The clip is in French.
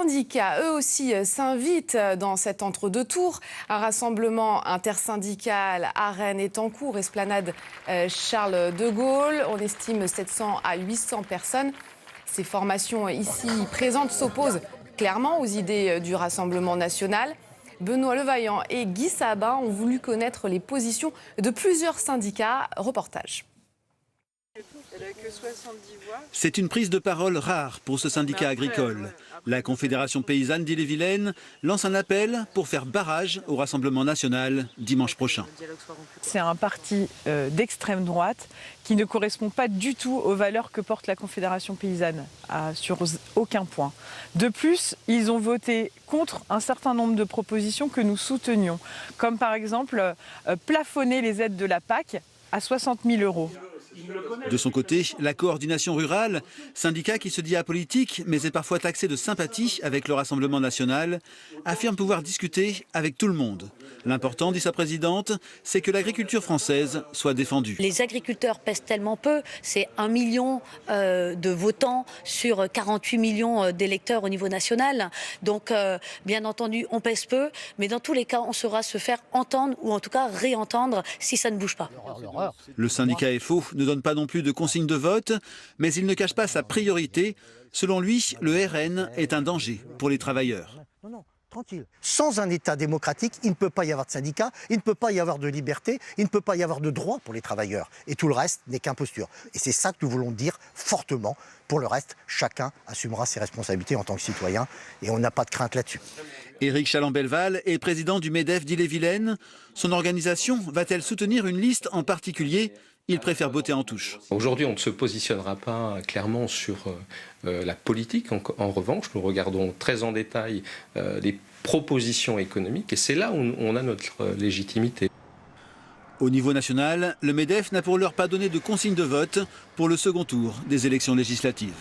syndicats, eux aussi, s'invitent dans cet entre-deux tours. Un rassemblement intersyndical à Rennes est en cours, esplanade Charles de Gaulle. On estime 700 à 800 personnes. Ces formations ici présentes s'opposent clairement aux idées du Rassemblement national. Benoît Levaillant et Guy Sabin ont voulu connaître les positions de plusieurs syndicats. Reportage. C'est une prise de parole rare pour ce syndicat agricole. La Confédération paysanne d'Ille-et-Vilaine lance un appel pour faire barrage au Rassemblement national dimanche prochain. C'est un parti d'extrême droite qui ne correspond pas du tout aux valeurs que porte la Confédération paysanne, sur aucun point. De plus, ils ont voté contre un certain nombre de propositions que nous soutenions, comme par exemple plafonner les aides de la PAC à 60 000 €. De son côté, la coordination rurale, syndicat qui se dit apolitique mais est parfois taxé de sympathie avec le Rassemblement national, affirme pouvoir discuter avec tout le monde. L'important, dit sa présidente, c'est que l'agriculture française soit défendue. Les agriculteurs pèsent tellement peu, c'est 1 million de votants sur 48 millions d'électeurs au niveau national. Donc, bien entendu, on pèse peu, mais dans tous les cas, on saura se faire entendre ou en tout cas réentendre si ça ne bouge pas. Le syndicat FO ne donne pas non plus de consigne de vote, mais il ne cache pas sa priorité. Selon lui, le RN est un danger pour les travailleurs. Tranquille. Sans un État démocratique, il ne peut pas y avoir de syndicats, il ne peut pas y avoir de liberté, il ne peut pas y avoir de droits pour les travailleurs. Et tout le reste n'est qu'imposture. Et c'est ça que nous voulons dire fortement. Pour le reste, chacun assumera ses responsabilités en tant que citoyen et on n'a pas de crainte là-dessus. Éric Chalambelval est président du MEDEF d'Ille-et-Vilaine. Son organisation va-t-elle soutenir une liste en particulier ? Il préfère botter en touche. Aujourd'hui, on ne se positionnera pas clairement sur la politique. En revanche, nous regardons très en détail les propositions économiques et c'est là où on a notre légitimité. Au niveau national, le MEDEF n'a pour l'heure pas donné de consigne de vote pour le second tour des élections législatives.